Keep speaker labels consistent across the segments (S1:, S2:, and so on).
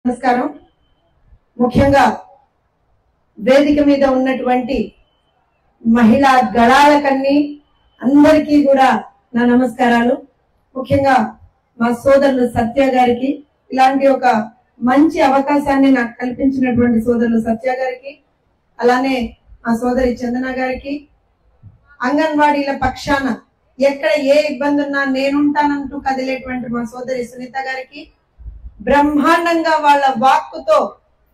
S1: నమస్కారం. ముఖ్యంగా వేదిక మీద ఉన్నటువంటి మహిళా గళాలకన్నీ అందరికీ కూడా నా నమస్కారాలు. ముఖ్యంగా మా సోదరులు సత్య గారికి, ఇలాంటి ఒక మంచి అవకాశాన్ని నాకు కల్పించినటువంటి సోదరులు సత్య గారికి, అలానే మా సోదరి చందన గారికి, అంగన్వాడీల పక్షాన ఎక్కడ ఏ ఇబ్బంది ఉన్నా నేనుంటానంటూ కదిలేటువంటి మా సోదరి సునీత గారికి, బ్రహ్మాండంగా వాళ్ళ వాక్కుతో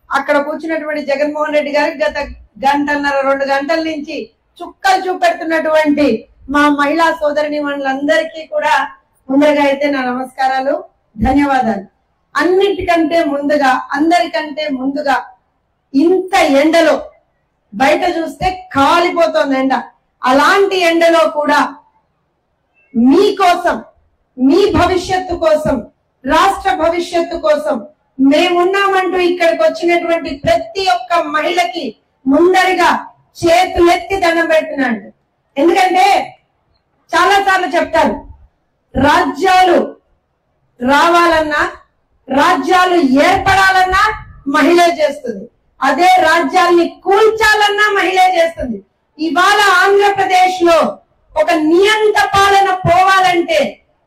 S1: అక్కడ కూర్చున్నటువంటి జగన్మోహన్ రెడ్డి గారికి గత గంటన్నర 2 గంటల నుంచి చుక్కలు చూపెడుతున్నటువంటి మా మహిళా సోదరిని వాళ్ళందరికీ కూడా ముందుగా అయితే నా నమస్కారాలు, ధన్యవాదాలు. అన్నిటికంటే ముందుగా, అందరికంటే ముందుగా, ఇంత ఎండలో బయట చూస్తే కాలిపోతుంది ఎండ. అలాంటి ఎండలో కూడా మీకోసం, మీ భవిష్యత్తు కోసం, రాష్ట్ర భవిష్యత్తు కోసం మేమున్నామంటూ ఇక్కడికి వచ్చినటువంటి ప్రతి ఒక్క మహిళకి ముందరిగా చేతులెత్తి దండం పెడుతున్నాడు. ఎందుకంటే చాలా సార్లు చెప్తారు, రాజ్యాలు రావాలన్నా, రాజ్యాలు ఏర్పడాలన్నా మహిళే చేస్తుంది, అదే రాజ్యాల్ని కూల్చాలన్నా మహిళే చేస్తుంది. ఇవాళ ఆంధ్రప్రదేశ్ లో ఒక నియంత పాలన పోవాలంటే,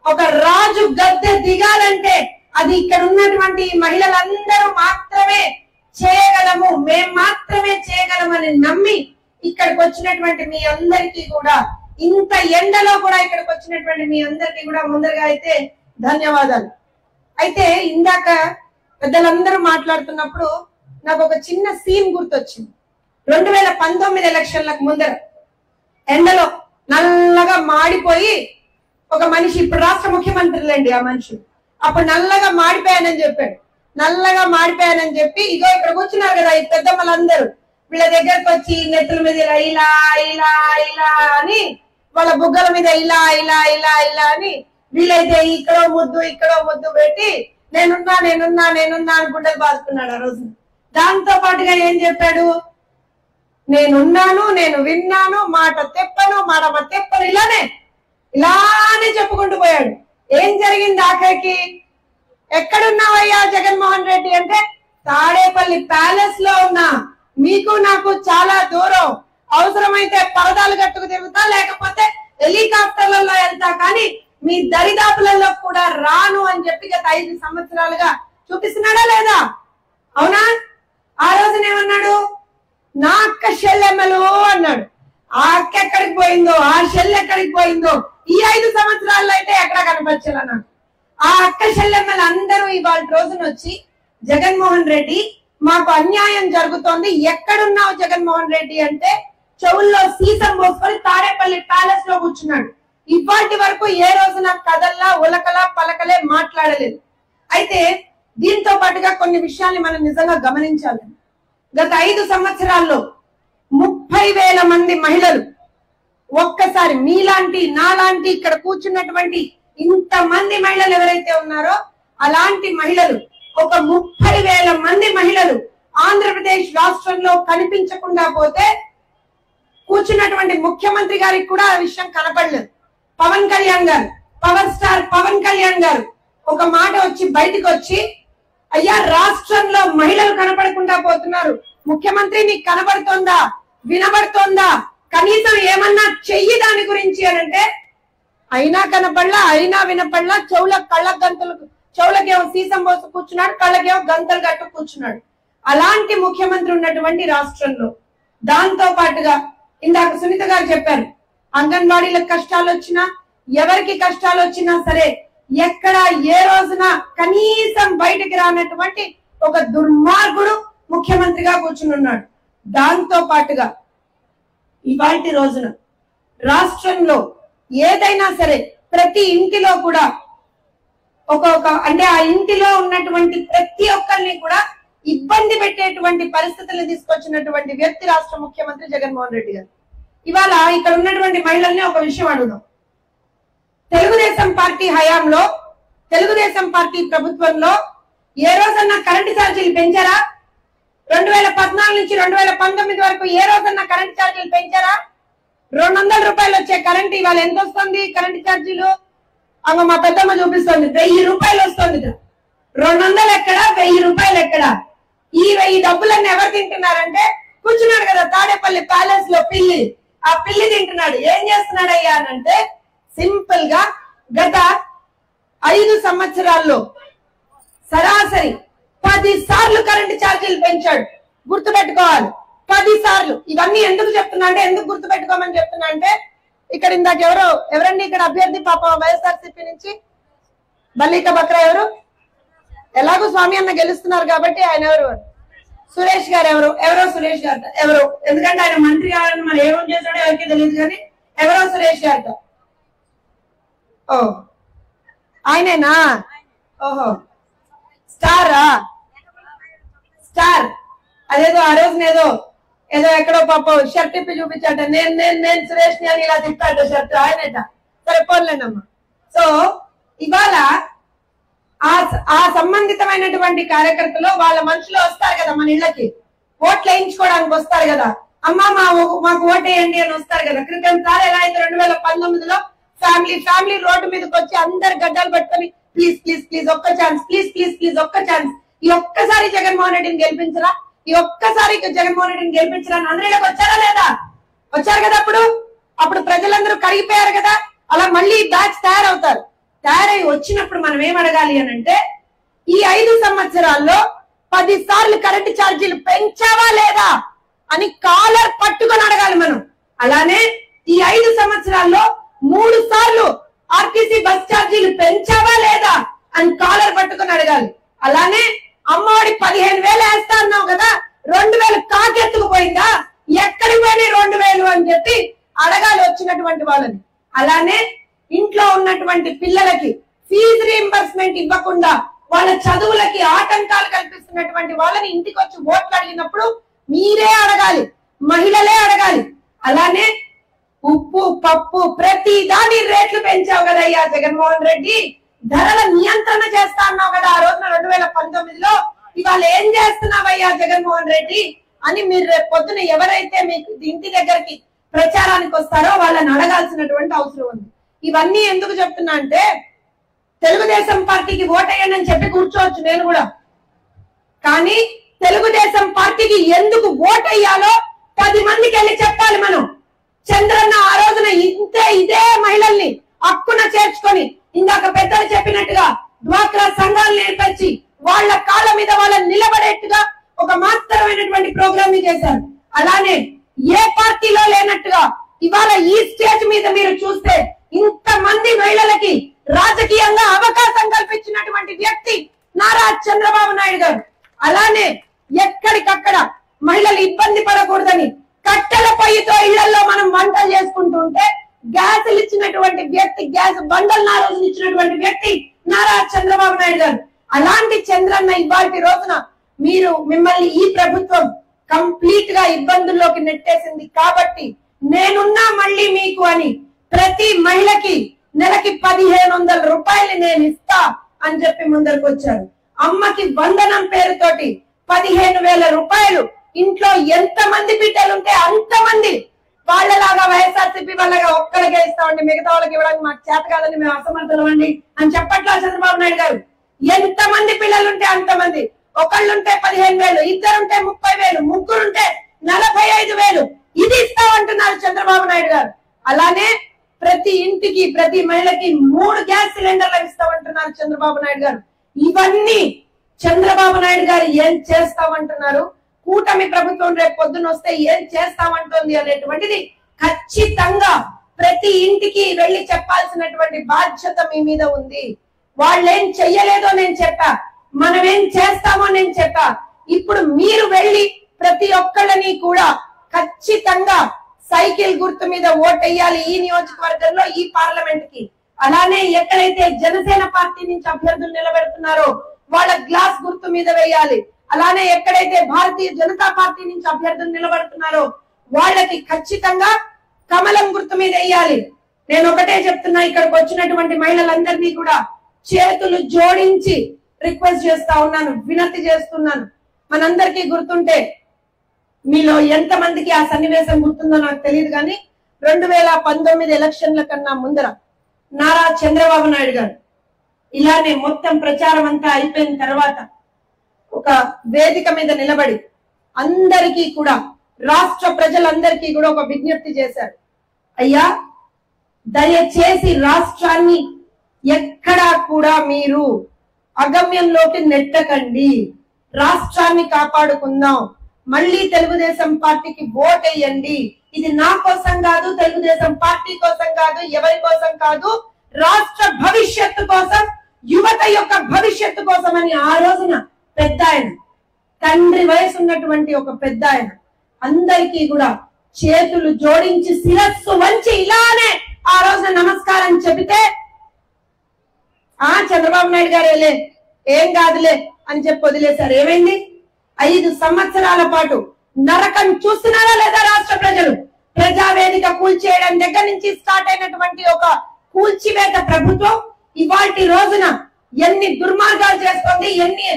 S1: ఒక రాజు గద్దె దిగాలంటే అది ఇక్కడ ఉన్నటువంటి మహిళలందరూ మాత్రమే చేయగలము, మేం మాత్రమే చేయగలమని నమ్మి ఇక్కడికి వచ్చినటువంటి మీ అందరికీ కూడా, ఇంత ఎండలో కూడా ఇక్కడికి వచ్చినటువంటి మీ అందరికీ కూడా ముందరగా అయితే ధన్యవాదాలు. అయితే ఇందాక పెద్దలందరూ మాట్లాడుతున్నప్పుడు నాకు ఒక చిన్న సీన్ గుర్తొచ్చింది. 2019 ఎలక్షన్లకు ముందర ఎండలో నల్లగా మాడిపోయి ఒక మనిషి, ఇప్పుడు రాష్ట్ర ముఖ్యమంత్రులండి ఆ మనిషి, అప్పుడు నల్లగా మాడిపోయానని చెప్పాడు. నల్లగా మాడిపోయానని చెప్పి ఇగో ఇక్కడ కూర్చున్నారు కదా ఈ పెద్దమ్మలందరూ, వీళ్ళ దగ్గరకు వచ్చి నెత్తుల మీద ఇలా ఇలా ఇలా ఇలా అని, వాళ్ళ బుగ్గల మీద ఇలా ఇలా ఇలా ఇలా అని, వీళ్ళైతే ఇక్కడో ముద్దు పెట్టి నేనున్నా నేనున్నా నేనున్నా అనుకుంటే బాదుకున్నాడు ఆ రోజు. దాంతో పాటుగా ఏం చెప్పాడు, నేనున్నాను, నేను విన్నాను, మాట తెప్పను ఇలానే చెప్పుకుంటూ పోయాడు. ఏం జరిగింది ఆఖరికి? ఎక్కడున్నావయ్యా జగన్మోహన్ రెడ్డి అంటే, తాడేపల్లి ప్యాలెస్ లో ఉన్నా, మీకు నాకు చాలా దూరం, అవసరమైతే పరదాలు కట్టుకు తిరుగుతా, లేకపోతే హెలికాప్టర్లలో వెళ్తా, కానీ మీ దరిదాపులలో కూడా రాను అని చెప్పి గత 5 సంవత్సరాలుగా చూపిస్తున్నాడా లేదా? అవునా? ఆ రోజునేమన్నాడు, నా అక్క షెల్లెమ్మలు అన్నాడు. ఆ అక్క ఎక్కడికి పోయిందో, ఆ షెల్ ఎక్కడికి పోయిందో ఈ 5 సంవత్సరాల్లో అయితే ఎక్కడ కనపరచాల నాకు. ఆ అక్క చెల్లెమ్మలు అందరూ ఇవాళ రోజున వచ్చి, జగన్మోహన్ రెడ్డి మాకు అన్యాయం జరుగుతోంది, ఎక్కడున్నావు జగన్మోహన్ రెడ్డి అంటే చెవుల్లో సీసం పోసుకొని తాడేపల్లి ప్యాలెస్ లో కూర్చున్నాడు. ఇవాటి వరకు ఏ రోజున కదల్లా ఉలకలా పలకలే మాట్లాడలేదు. అయితే దీంతో పాటుగా కొన్ని విషయాల్ని మనం నిజంగా గమనించాలి. గత 5 సంవత్సరాల్లో 30,000 మంది మహిళలు, ఒక్కసారి మీలాంటి నాలాంటి ఇక్కడ కూర్చున్నటువంటి ఇంతమంది మహిళలు ఎవరైతే ఉన్నారో అలాంటి మహిళలు, ఒక 30,000 మంది మహిళలు ఆంధ్రప్రదేశ్ రాష్ట్రంలో కనిపించకుండా పోతే కూర్చున్నటువంటి ముఖ్యమంత్రి గారికి కూడా ఆ విషయం కనపడలేదు. పవన్ కళ్యాణ్ గారు, పవర్ స్టార్ పవన్ కళ్యాణ్ గారు ఒక మాట వచ్చి బయటకు వచ్చి, అయ్యా రాష్ట్రంలో మహిళలు కనపడకుండా పోతున్నారు, ముఖ్యమంత్రి నీకు కనబడుతోందా, వినబడుతోందా, కనీసం ఏమన్నా చెయ్యి దాని గురించి అని అంటే, అయినా కనపడలా, అయినా వినపడలా, చెవులకేమో సీసం పోసు కూర్చున్నాడు, కళ్ళకేమో గంతలు కట్టు కూర్చున్నాడు. అలాంటి ముఖ్యమంత్రి ఉన్నటువంటి రాష్ట్రంలో, దాంతో పాటుగా ఇందాక సునీత గారు చెప్పారు, అంగన్వాడీలకు కష్టాలు వచ్చినా, ఎవరికి కష్టాలు వచ్చినా సరే ఎక్కడ ఏ రోజున కనీసం బయటకు రానటువంటి ఒక దుర్మార్గుడు ముఖ్యమంత్రిగా కూర్చున్నాడు. దాంతో పాటుగా ఇవాల్టి రోజున రాష్ట్రంలో ఏదైనా సరే ప్రతి ఇంటిలో కూడా అంటే ఆ ఇంటిలో ఉన్నటువంటి ప్రతి ఒక్కరిని కూడా ఇబ్బంది పెట్టేటువంటి పరిస్థితులు తీసుకొచ్చినటువంటి వ్యక్తి రాష్ట్ర ముఖ్యమంత్రి జగన్మోహన్ రెడ్డి గారు. ఇవాళ ఇక్కడ ఉన్నటువంటి మహిళల్ని ఒక విషయం అడుగుదాం. తెలుగుదేశం పార్టీ హయాంలో, తెలుగుదేశం పార్టీ ప్రభుత్వంలో ఏ రోజన్నా కరెంటు ఛార్జీలు పెంచారా? 2014 నుంచి 2019 వరకు ఏ రోజన్నా కరెంటు ఛార్జీలు పెంచారా? 200 రూపాయలు వచ్చే కరెంట్ ఇవాళ ఎంత వస్తుంది కరెంటు ఛార్జీలు? అమ్మ మా పెద్దమ్మ చూపిస్తుంది 1000 రూపాయలు వస్తుంది. 200 ఎక్కడ, 1000 రూపాయలు ఎక్కడ? ఈ డబ్బులన్నీ ఎవరు తింటున్నారంటే కూర్చున్నాడు కదా తాడేపల్లి ప్యాలెస్ లో పిల్లి, ఆ పిల్లి తింటున్నాడు. ఏం చేస్తున్నాడు అయ్యా అంటే సింపుల్ గా గత 5 సంవత్సరాల్లో సరాసరి 10 సార్లు కరెంటు ఛార్జీలు పెంచాడు. గుర్తుపెట్టుకోవాలి, 10 సార్లు. ఇవన్నీ ఎందుకు చెప్తున్నా అంటే, ఎందుకు గుర్తుపెట్టుకోమని చెప్తున్నా అంటే, ఇక్కడ ఇందాక ఎవరండి ఇక్కడ అభ్యర్థి పాప వైఎస్ఆర్సీపీ నుంచి బల్లిక బక్రా ఎవరు? ఎలాగో స్వామి అన్న గెలుస్తున్నారు కాబట్టి ఆయన ఎవరు? సురేష్ గారు. ఎవరో సురేష్ గారు ఎవరు, ఎందుకంటే ఆయన మంత్రి గారని మరి ఏమేం చేశాడో ఎవరికి తెలియదు కానీ ఎవరో సురేష్ గారు. ఓ ఆయనేనా? ఓహో స్టార్. అదేదో ఆ రోజు ఏదో ఎక్కడో పాప షర్ట్ ఇప్పి చూపించాట, నేను సురేష్ ని అని ఇలా తిప్పాట షర్ట్ ఆయనట. సరే పోన్లేనమ్మా. సో ఇవాళ ఆ సంబంధితమైనటువంటి కార్యకర్తలు వాళ్ళ మనుషులు వస్తారు కదా మన ఇళ్ళకి, ఓట్లు వేయించుకోవడానికి వస్తారు కదా. అమ్మ మాకు ఓటేయండి అని వస్తారు కదా. క్రితం సార్ ఎలా అయితే 2019లో ఫ్యామిలీ రోడ్డు మీదకి వచ్చి అందరు గడ్డలు పట్టుకొని ప్లీజ్ ఒక్క ఛాన్స్, ప్లీజ్ ఒక్క ఛాన్స్, ఈ ఒక్కసారి జగన్మోహన్ రెడ్డిని గెలిపించరా, ఈ ఒక్కసారి జగన్మోహన్ రెడ్డిని గెలిపించరా అని అందరిలోకి వచ్చారా లేదా? వచ్చారు కదా. అప్పుడు ప్రజలందరూ కరిగిపోయారు కదా. అలా మళ్ళీ బ్యాచ్ తయారై వచ్చినప్పుడు మనం ఏం అడగాలి అని అంటే, ఈ 5 సంవత్సరాల్లో 10 సార్లు కరెంటు ఛార్జీలు పెంచావా లేదా అని కాలర్ పట్టుకొని అడగాలి మనం. అలానే ఈ 5 సంవత్సరాల్లో 3 సార్లు ఆర్టీసీ బస్ ఛార్జీలు పెంచావా లేదా అని కాలర్ పట్టుకొని అడగాలి. అలానే అమ్మఒడి 15,000 వేస్తా అన్నావు కదా, 2,000 కాకెత్తుకుపోయిందా, ఎక్కడికి పోయినాయి 2,000 అని చెప్పి అడగాలి వచ్చినటువంటి వాళ్ళని. అలానే ఇంట్లో ఉన్నటువంటి పిల్లలకి ఫీజు రీయింబర్స్మెంట్ ఇవ్వకుండా వాళ్ళ చదువులకి ఆటంకాలు కల్పిస్తున్నటువంటి వాళ్ళని ఇంటికి వచ్చి ఓట్లు అడిగినప్పుడు మీరే అడగాలి, మహిళలే అడగాలి. అలానే ఉప్పు పప్పు ప్రతి దాని రేట్లు పెంచావు కదా అయ్యా జగన్మోహన్ రెడ్డి, ధరల నియంత్రణ చేస్తా అన్నావు కదా ఆ రోజున 2019లో, ఇవాళ ఏం చేస్తున్నావయ్యా జగన్మోహన్ రెడ్డి అని మీరు రేపు పొద్దున ఎవరైతే మీకు ఇంటి దగ్గరికి ప్రచారానికి వస్తారో వాళ్ళని అడగాల్సినటువంటి అవసరం ఉంది. ఇవన్నీ ఎందుకు చెప్తున్నా అంటే, తెలుగుదేశం పార్టీకి ఓటేయండి అని చెప్పి కూర్చోవచ్చు నేను కూడా, కానీ తెలుగుదేశం పార్టీకి ఎందుకు ఓటేయాలో 10 మందికి వెళ్ళి చెప్పాలి మనం. చంద్రన్న ఆ రోజున ఇదే మహిళల్ని హక్కున చేర్చుకొని ఇందాక పెద్దలు చెప్పినట్టుగా డ్వాక్రా సంఘాలను ఏర్పరిచి వాళ్ళ కాళ్ళ మీద వాళ్ళని నిలబడేట్టుగా ఒక మాత్రమైనటువంటి ప్రోగ్రామ్ ని చేశారు. అలానే ఏ పార్టీలో లేనట్టుగా ఇవాళ ఈ స్టేజ్ మీద మీరు చూస్తే ఇంతమంది మహిళలకి రాజకీయంగా అవకాశం కల్పించినటువంటి వ్యక్తి నారా చంద్రబాబు నాయుడు గారు. అలానే ఎక్కడికక్కడ మహిళలు ఇబ్బంది పడకూడదని కట్టెల పొయ్యితో ఇళ్లలో మనం వంటలు చేసుకుంటూ ఉంటే గ్యాసులు ఇచ్చినటువంటి వ్యక్తి, గ్యాస్ బండలు ఆ రోజున ఇచ్చినటువంటి వ్యక్తి నారా చంద్రబాబు నాయుడు గారు. అలాంటి చంద్రన్న ఇవాటి రోజున మిమ్మల్ని ఈ ప్రభుత్వం కంప్లీట్ గా ఇబ్బందుల్లోకి నెట్టేసింది కాబట్టి నేనున్నా మళ్ళీ మీకు అని ప్రతి మహిళకి నెలకి 1,500 రూపాయలు నేను ఇస్తా అని చెప్పి ముందరకు వచ్చారు. అమ్మకి వందనం పేరుతోటి 15,000 రూపాయలు ఇంట్లో ఎంత మంది బిడ్డలుంటే అంతమంది వాళ్ళలాగా వైఎస్ఆర్సీపీ వాళ్ళగా ఒక్కరికే ఇస్తామండి, మిగతా వాళ్ళకి ఇవ్వడానికి మాకు చేత కాదని మేము అసమర్థులమండి అని చెప్పట్లా చంద్రబాబు నాయుడు గారు. ఎంత మంది పిల్లలుంటే అంతమంది, ఒకళ్ళుంటే 15,000, ఇద్దరుంటే 30,000, ముగ్గురుంటే 45,000 ఇది ఇస్తామంటున్నారు చంద్రబాబు నాయుడు గారు. అలానే ప్రతి ఇంటికి ప్రతి మహిళకి 3 గ్యాస్ సిలిండర్లు ఇస్తామంటున్నారు చంద్రబాబు నాయుడు గారు. ఇవన్నీ చంద్రబాబు నాయుడు గారు ఏం చేస్తామంటున్నారు, కూటమి ప్రభుత్వం రేపు పొద్దున వస్తే ఏం చేస్తామంటుంది అనేటువంటిది ఖచ్చితంగా ప్రతి ఇంటికి వెళ్లి చెప్పాల్సినటువంటి బాధ్యత మీ మీద ఉంది. వాళ్ళేం చెయ్యలేదో నేను చెప్పా, మనం ఏం చేస్తామో నేను చెప్పా. ఇప్పుడు మీరు వెళ్లి ప్రతి ఒక్కళ్ళని కూడా ఖచ్చితంగా సైకిల్ గుర్తు మీద ఓటేయాలి ఈ నియోజకవర్గంలో, ఈ పార్లమెంట్ కి. అలానే ఎక్కడైతే జనసేన పార్టీ నుంచి అభ్యర్థులు నిలబెడుతున్నారో వాళ్ళ గ్లాస్ గుర్తు మీద వేయాలి. అలానే ఎక్కడైతే భారతీయ జనతా పార్టీ నుంచి అభ్యర్థులు నిలబడుతున్నారో వాళ్ళకి ఖచ్చితంగా కమలం గుర్తు మీద వేయాలి. నేను ఒకటే చెప్తున్నా, ఇక్కడికి వచ్చినటువంటి మహిళలందరినీ కూడా చేతులు జోడించి రిక్వెస్ట్ చేస్తా ఉన్నాను, వినతి చేస్తున్నాను. మనందరికీ గుర్తుంటే, మీలో ఎంత మందికి ఆ సన్నివేశం గుర్తుందో నాకు తెలియదు కానీ 2019 ఎలక్షన్ల కన్నా ముందర నారా చంద్రబాబు నాయుడు గారు ఇలానే మొత్తం ప్రచారం అంతా అయిపోయిన తర్వాత ఒక వేదిక మీద నిలబడి అందరికీ కూడా రాష్ట్ర ప్రజలందరికీ కూడా ఒక విజ్ఞప్తి చేశారు. అయ్యా, దయచేసి రాష్ట్రాన్ని ఎక్కడా కూడా మీరు అగమ్యంలోకి నెట్టకండి, రాష్ట్రాన్ని కాపాడుకుందాం, మళ్ళీ తెలుగుదేశం పార్టీకి ఓట్ వేయండి. ఇది నా కోసం కాదు, తెలుగుదేశం పార్టీ కోసం కాదు, ఎవరి కోసం కాదు, రాష్ట్ర భవిష్యత్తు కోసం, యువత యొక్క భవిష్యత్తు కోసం అని ఆ రోజున పెద్ద ఆయన, తండ్రి వయసు ఉన్నటువంటి ఒక పెద్ద ఆయన అందరికీ కూడా చేతులు జోడించి శిరస్సు వంచి ఇలానే ఆ రోజున నమస్కారం చెబితే చంద్రబాబు నాయుడు గారు ఏం కాదులే అని చెప్పి వదిలేశారు. ఏమైంది? 5 సంవత్సరాల పాటు నరకం చూస్తున్నారా లేదా రాష్ట్ర ప్రజలు? ప్రజావేదిక కూల్చేయడం దగ్గర నుంచి స్టార్ట్ అయినటువంటి ఒక కూల్చివేత ప్రభుత్వం ఇవాల్టి రోజున ఎన్ని దుర్మార్గాలు చేస్తోంది, ఎన్ని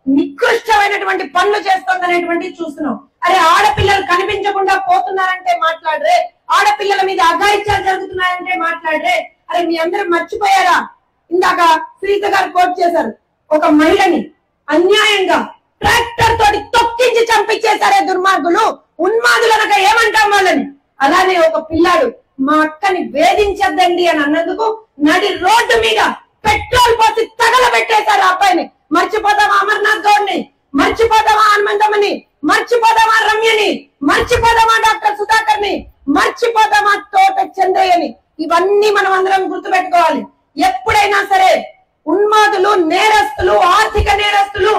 S1: నికృష్టమైనటువంటి పనులు చేస్తోంది అనేటువంటి చూస్తున్నాం. అరే, ఆడపిల్లలు కనిపించకుండా పోతున్నారంటే మాట్లాడరే, ఆడపిల్లల మీద అఘాయిత్యాలు జరుగుతున్నాయంటే మాట్లాడరే. అరే, మీ అందరూ మర్చిపోయారా? ఇందాక శ్రీత గారు కోట్ చేశారు, ఒక మహిళని అన్యాయంగా ట్రాక్టర్ తోటి తొక్కించి చంపించేశారే దుర్మార్గులు, ఉన్మాదులనక ఏమంటాం వాళ్ళని. అలానే ఒక పిల్లాడు మా అక్కని వేధించద్దండి అని అన్నందుకు నడి రోడ్డు మీద పెట్రోల్ పోసి తగలబెట్టేశారు ఆ అబ్బాయిని. మర్చిపోతామా అమర్నాథ్ గౌడ్ని? మర్చిపోతామా హనుమంతమ్మని? మర్చిపోతామా రమ్యని? మర్చిపోతామా డాక్టర్ సుధాకర్ ని? మర్చిపోతామా తోట చంద్రయ్యని? ఇవన్నీ మనం అందరం గుర్తుపెట్టుకోవాలి. ఎప్పుడైనా సరే ఉన్మాదులు, నేరస్తులు, ఆర్థిక నేరస్తులు,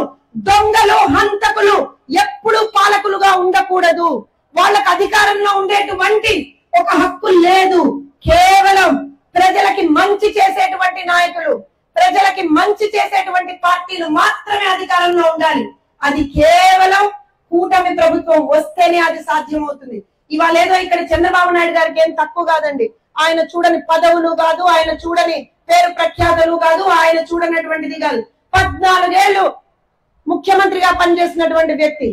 S1: దొంగలు, హంతకులు ఎప్పుడు పాలకులుగా ఉండకూడదు. వాళ్ళకు అధికారంలో ఉండేటువంటి ఒక హక్కు లేదు. కేవలం ప్రజలకి మంచి చేసేటువంటి నాయకులు, ప్రజలకి మంచి చేసేటువంటి పార్టీలు మాత్రమే అధికారంలో ఉండాలి. అది కేవలం కూటమి ప్రభుత్వం వస్తేనే అది సాధ్యమవుతుంది. ఇవాళ ఏదో ఇక్కడ చంద్రబాబు నాయుడు గారికి ఏం తక్కువ కాదండి. ఆయన చూడని పదవులు కాదు, ఆయన చూడని పేరు ప్రఖ్యాతలు కాదు, ఆయన చూడనటువంటిది కాదు. 14 ఏళ్లు ముఖ్యమంత్రిగా పనిచేసినటువంటి వ్యక్తి,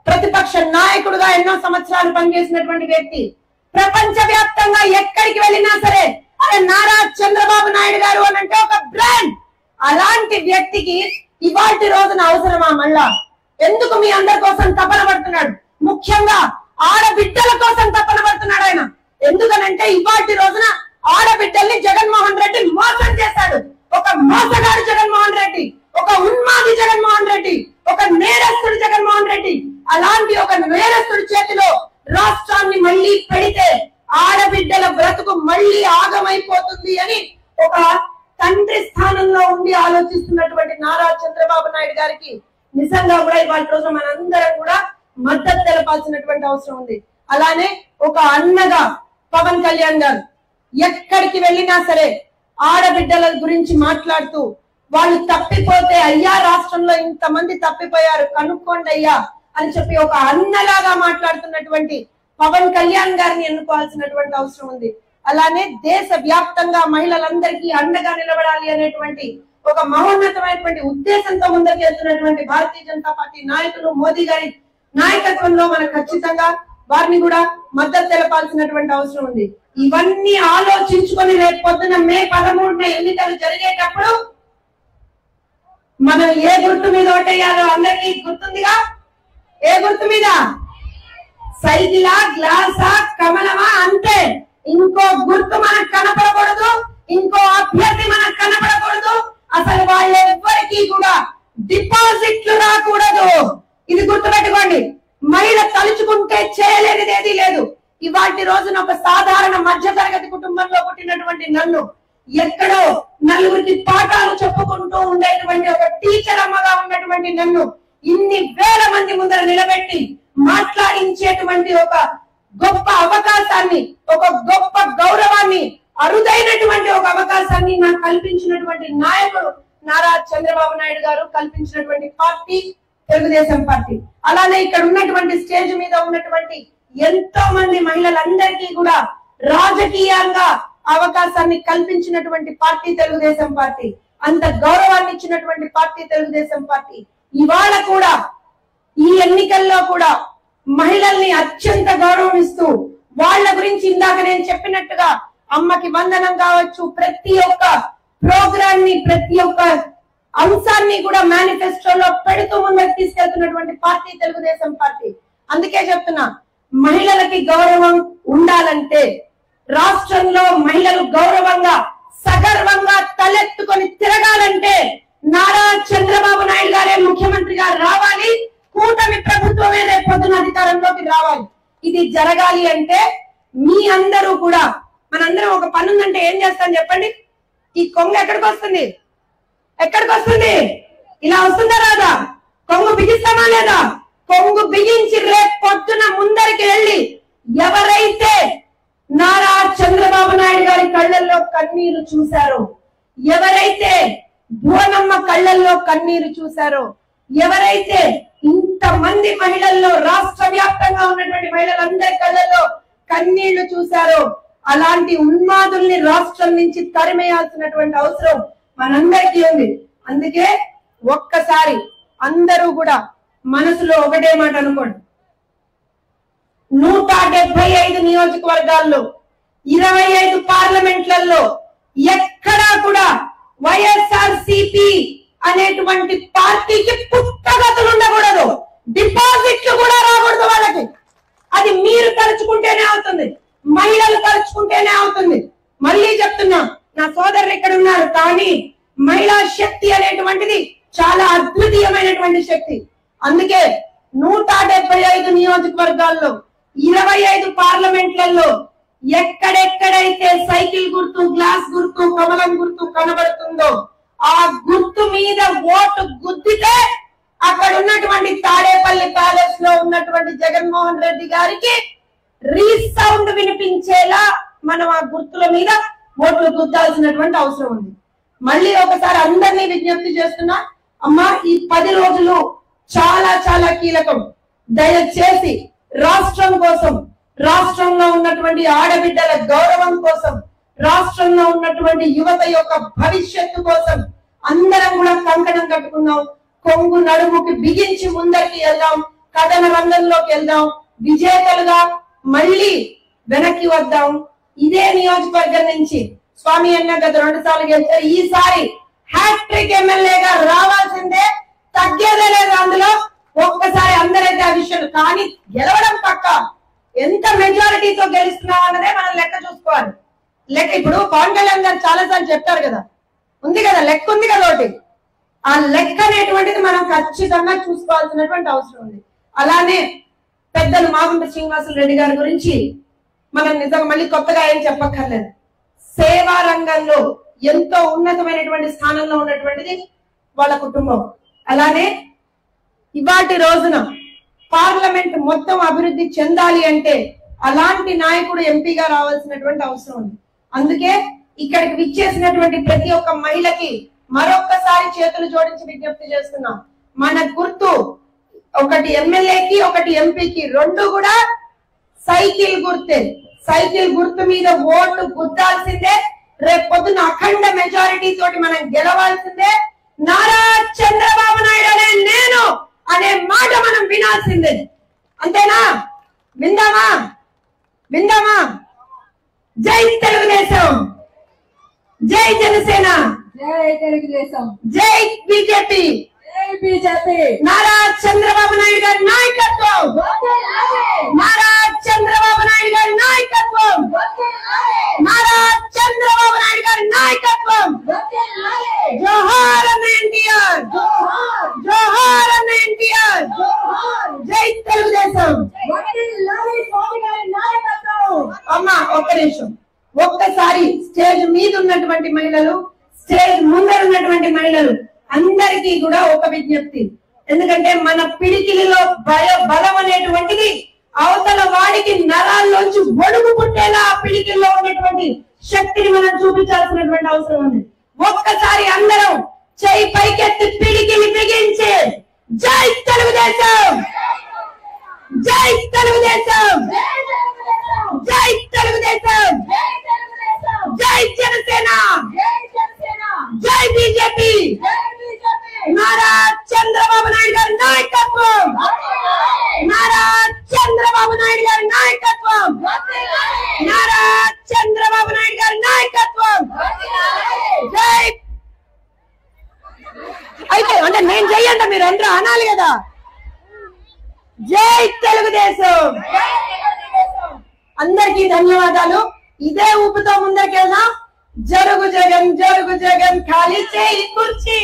S1: ప్రతిపక్ష నాయకుడుగా ఎన్నో సంవత్సరాలు పనిచేసినటువంటి వ్యక్తి, ప్రపంచ వ్యాప్తంగా ఎక్కడికి వెళ్ళినా సరే అరే నారా చంద్రబాబు నాయుడు గారు అని అంటే ఒక బ్రాండ్. అలాంటి వ్యక్తికి ఇవాల్టి రోజున అవసరమా? మళ్ళా ఎందుకు మీ అందరి కోసం తపన పడుతున్నాడు? ముఖ్యంగా ఆడబిడ్డల కోసం తపన పడుతున్నాడు ఆయన. ఎందుకనంటే ఇవాల్టి రోజున ఆడబిడ్డల్ని జగన్మోహన్ రెడ్డి మోసం చేశాడు. ఒక మోసగాడు జగన్మోహన్ రెడ్డి, ఒక ఉన్మాది జగన్మోహన్ రెడ్డి, ఒక నేరస్తుడు జగన్మోహన్ రెడ్డి. అలాంటి ఒక నేరస్తుడి చేతిలో రాష్ట్రాన్ని మళ్ళీ పెడితే ఆడబిడ్డల బ్రతుకు మళ్ళీ ఆగమైపోతుంది అని ఒక తండ్రి స్థానంలో ఉండి ఆలోచిస్తున్నటువంటి నారా చంద్రబాబు నాయుడు గారికి నిజంగా కూడా ఇవాళ రోజు మనందరం కూడా మద్దతు తెలపాల్సినటువంటి అవసరం ఉంది. అలానే ఒక అన్నగా పవన్ కళ్యాణ్ గారు ఎక్కడికి వెళ్ళినా సరే ఆడబిడ్డల గురించి మాట్లాడుతూ వాళ్ళు తప్పిపోతే, అయ్యా రాష్ట్రంలో ఇంతమంది తప్పిపోయారు కనుక్కోండి అయ్యా అని చెప్పి ఒక అన్నలాగా మాట్లాడుతున్నటువంటి పవన్ కళ్యాణ్ గారిని ఎన్నుకోవాల్సినటువంటి అవసరం ఉంది. అలానే దేశ వ్యాప్తంగా మహిళలందరికీ అండగా నిలబడాలి అనేటువంటి ఒక మహోన్నతమైనటువంటి ఉద్దేశంతో ముందుకు వెళ్తున్నటువంటి భారతీయ జనతా పార్టీ నాయకులు మోదీ గారి నాయకత్వంలో మనం ఖచ్చితంగా వారిని కూడా మద్దతు తెలపాల్సినటువంటి అవసరం ఉంది. ఇవన్నీ ఆలోచించుకొని రేపు పొద్దున మే 13న ఎన్నికలు జరిగేటప్పుడు మనం ఏ గుర్తు మీద ఓటేయాలో అందరికీ గుర్తుందిగా. ఏ గుర్తు మీద? సైకిలా, గ్లాసా, కమలమా? అంతే. ఇంకో గుర్తు మనకు కనపడకూడదు, ఇంకో అభ్యర్థి మనకు కనపడకూడదు. అసలు వాళ్ళెవ్వరికీ కూడా డిపాజిట్లు రాకూడదు. ఇది గుర్తుపెట్టుకోండి. మహిళ తలుచుకుంటే చేయలేనిది ఏదీ లేదు. ఇవాటి రోజున ఒక సాధారణ మధ్య తరగతి కుటుంబంలో పుట్టినటువంటి నన్ను ఎక్కడో నలుగురికి పాఠాలు చెప్పుకుంటూ ఉండేటువంటి ఒక టీచర్ అమ్మగా ఉన్నటువంటి నన్ను ఇన్ని వేల మంది ముందర నిలబెట్టి మాట్లాడించేటువంటి ఒక గొప్ప అవకాశాన్ని, ఒక గొప్ప గౌరవాన్ని, అరుదైనటువంటి ఒక అవకాశాన్ని నాకు కల్పించినటువంటి నాయకుడు నారా చంద్రబాబు నాయుడు గారు, కల్పించినటువంటి పార్టీ తెలుగుదేశం పార్టీ. అలానే ఇక్కడ ఉన్నటువంటి స్టేజ్ మీద ఉన్నటువంటి ఎంతో మంది మహిళలందరికీ కూడా రాజకీయంగా అవకాశాన్ని కల్పించినటువంటి పార్టీ తెలుగుదేశం పార్టీ. అంత గౌరవాన్ని ఇచ్చినటువంటి పార్టీ తెలుగుదేశం పార్టీ. ఇవాళ కూడా ఈ ఎన్నికల్లో కూడా మహిళల్ని అత్యంత గౌరవిస్తూ వాళ్ళ గురించి ఇందాక నేను చెప్పినట్టుగా అమ్మకి వందనం కావచ్చు, ప్రతి ఒక్క ప్రోగ్రామ్ ని, ప్రతి ఒక్క అంశాన్ని కూడా మేనిఫెస్టోలో పెడుతూ ముందుకు తీసుకెళ్తున్నటువంటి పార్టీ తెలుగుదేశం పార్టీ. అందుకే చెప్తున్నా, మహిళలకి గౌరవం ఉండాలంటే, రాష్ట్రంలో మహిళలు గౌరవంగా సగర్వంగా తలెత్తుకొని తిరగాలంటే నారా చంద్రబాబు నాయుడు గారే ముఖ్యమంత్రిగా రావాలి. కూటమి ప్రభుత్వమే రేపు పొద్దున అధికారంలోకి రావాలి. ఇది జరగాలి అంటే మీ అందరూ కూడా, మనందరం ఒక పని ఉందంటే ఏం చేస్తాం చెప్పండి? ఈ కొంగు ఎక్కడికి వస్తుంది? ఎక్కడికి వస్తుంది? ఇలా వస్తుందా రాదా? కొంగు బిగిస్తామా లేదా? కొంగు బిగించి రేపు పొద్దున ముందరికి వెళ్ళి ఎవరైతే నారా చంద్రబాబు నాయుడు గారి కళ్ళల్లో కన్నీరు చూశారో, ఎవరైతే భువనమ్మ కళ్ళల్లో కన్నీరు చూశారో, ఎవరైతే ఇంతమంది మహిళల్లో రాష్ట్ర వ్యాప్తంగా ఉన్నటువంటి మహిళలందరి కళ్ళల్లో కన్నీళ్లు చూశారో, అలాంటి ఉన్మాదుల్ని రాష్ట్రం నుంచి తరిమేయాల్సినటువంటి అవసరం మనందరికీ ఉంది. అందుకే ఒక్కసారి అందరూ కూడా మనసులో ఒకటే మాట అనుకోండి, 175 నియోజకవర్గాల్లో 25 పార్లమెంట్లలో ఎక్కడా కూడా వైఎస్ఆర్సీపీ అనేటువంటి పార్టీకి పుట్టగతులు ఉండకూడదు, డిపాజిట్లు కూడా రాకూడదు వాళ్ళకి. అది మీరు తలుచుకుంటేనే అవుతుంది, మహిళలు తలుచుకుంటేనే అవుతుంది. మళ్ళీ చెప్తున్నా, నా సోదరులు ఇక్కడ ఉన్నారు, కానీ మహిళా శక్తి అనేటువంటిది చాలా అద్వితీయమైనటువంటి శక్తి. అందుకే 175 నియోజకవర్గాల్లో 25 పార్లమెంట్లలో ఎక్కడెక్కడైతే సైకిల్ గుర్తు, గ్లాస్ గుర్తు, కమలం గుర్తు కనబడుతుందో ఆ గుర్తు మీద ఓటు గుద్దితే అక్కడ ఉన్నటువంటి తాడేపల్లి ప్యాలెస్ లో ఉన్నటువంటి జగన్మోహన్ రెడ్డి గారికి రీసౌండ్ వినిపించేలా మనం ఆ గుర్తుల మీద ఓట్లు గుద్దాల్సినటువంటి అవసరం ఉంది. మళ్ళీ ఒకసారి అందరినీ విజ్ఞప్తి చేస్తున్నా, అమ్మా ఈ 10 రోజులు చాలా చాలా కీలకం. దయచేసి రాష్ట్రం కోసం, రాష్ట్రంలో ఉన్నటువంటి ఆడబిడ్డల గౌరవం కోసం, రాష్ట్రంలో ఉన్నటువంటి యువత యొక్క భవిష్యత్తు కోసం అందరం కూడా కంకణం కట్టుకుందాం, కొంగు నడుముకి బిగించి ముందరికి వెళ్దాం, కథన రంగంలోకి వెళ్దాం, విజేతలుగా మళ్ళీ వెనక్కి వద్దాం. ఇదే నియోజకవర్గం నుంచి స్వామి అన్న గత 2 సార్లు గెలిచారు, ఈసారి హ్యాట్రిక్ ఎమ్మెల్యేగా రావాల్సిందే, తగ్గేదే లేదు. అందులో ఒక్కసారి అందరైతే ఆ విషయం, కానీ గెలవడం పక్క, ఎంత మెజారిటీతో గెలుస్తున్నాం అన్నదే మనం లెక్క చూసుకోవాలి. లెక్క ఇప్పుడు పవన్ కళ్యాణ్ గారు చాలా సార్లు చెప్పారు కదా, ఉంది కదా లెక్క, ఉంది కదా ఒకటి. ఆ లెక్క అనేటువంటిది మనం ఖచ్చితంగా చూసుకోవాల్సినటువంటి అవసరం ఉంది. అలానే పెద్దలు మాగుంట శ్రీనివాసులు రెడ్డి గారి గురించి మనం నిజంగా మళ్ళీ కొత్తగా ఏం చెప్పక్కర్లేదు. సేవా రంగంలో ఎంతో ఉన్నతమైనటువంటి స్థానంలో ఉన్నటువంటిది వాళ్ళ కుటుంబం. అలానే ఇవాటి రోజున పార్లమెంట్ మొత్తం అభివృద్ధి చెందాలి అంటే అలాంటి నాయకుడు ఎంపీగా రావాల్సినటువంటి అవసరం ఉంది. అందుకే ఇక్కడికి విచ్చేసినటువంటి ప్రతి ఒక్క మహిళకి మరొక్కసారి చేతులు జోడించి విజ్ఞప్తి చేస్తున్నాం. మన గుర్తు ఒకటి ఎమ్మెల్యేకి, ఒకటి ఎంపీకి, 2 కూడా సైకిల్ గుర్తే. సైకిల్ గుర్తు మీద ఓటు గుద్దాల్సిందే. రేపు పొద్దున అఖండ మెజారిటీ తోటి మనం గెలవాల్సిందే. నారా చంద్రబాబు నాయుడు అనే నేను అనే మాట మనం వినాల్సిందే. అంతేనా? విందామా? విందామా? జై తెలుగుదేశం, జై జనసేన,
S2: జై తెలుగుదేశం,
S1: జై బీజేపీ,
S2: జై బీజేపీ.
S1: నారా చంద్రబాబు నాయుడు గారి నాయకత్వం, నారా చంద్రబాబు నాయుడు గారి నాయకత్వం, నారా చంద్రబాబు నాయుడు గారి నాయకత్వం. జోహార్ అన్న ఎన్టీఆర్, జోహార్ అన్న ఎన్టీఆర్, జై తెలుగుదేశం. అమ్మా ఒక్క నిమిషం, ఒక్కసారి స్టేజ్ మీద ఉన్నటువంటి మహిళలు, స్టేజ్ ముందర ఉన్నటువంటి మహిళలు అందరికీ కూడా ఒక విజ్ఞప్తి. ఎందుకంటే మన పిడికిలిలో బలం అనేటువంటిది అవతల వాడికి నరాల్లోంచి ఒడుగు పుట్టేలా ఆ పిడికిల్లో ఉన్నటువంటి శక్తిని మనం చూపించాల్సినటువంటి అవసరం ఉంది. ఒక్కసారి అందరం చేయి పైకెత్తి పిడికిలి బిగించి జై తెలుగుదేశం, జై తెలుగుదేశం, జై తెలుగుదేశం, జై జనసేన, జై బీజేపీ. నారా చంద్రబాబు నాయుడు గారి నాయకత్వం, నారా చంద్రబాబు నాయుడు గారి నాయకత్వం, నారా చంద్రబాబు నాయుడు గారి నాయకత్వం. జై చెప్పాలి కదా. జై తెలుగుదేశం. అందరికీ ధన్యవాదాలు. ఇదే ఊపుతో ముందరికెళ్దాం. జరుగు జగన్ జరుగు జగన్ ఖాళీ చేయి కుర్చీ.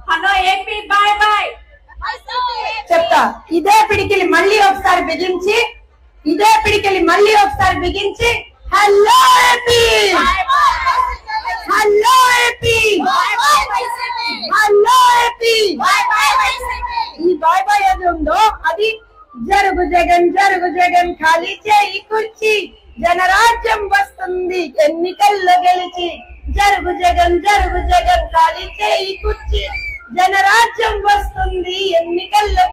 S2: Hello AP
S3: bye bye.
S1: చెప్తా. ఇదే పిడికిలి మళ్ళీ ఒకసారి బిగించి, ఇదే పిడికిలి మళ్ళీ ఒకసారి బిగించి, hello AP, hello AP, hello AP. ఈ బాయ్ బాయ్ ఏది ఉందో అది జరుగు జగన్ జరుగు జగన్ ఖాళీ చేయి కుర్చీ, జనరాజ్యం వస్తుంది ఎన్నికల్లో గెలిచి. జరుగు జగన్ జరుగు జగన్ ఖాళీ చేయి కుర్చీ, జనరాజ్యం వస్తుంది ఎన్నికల్లో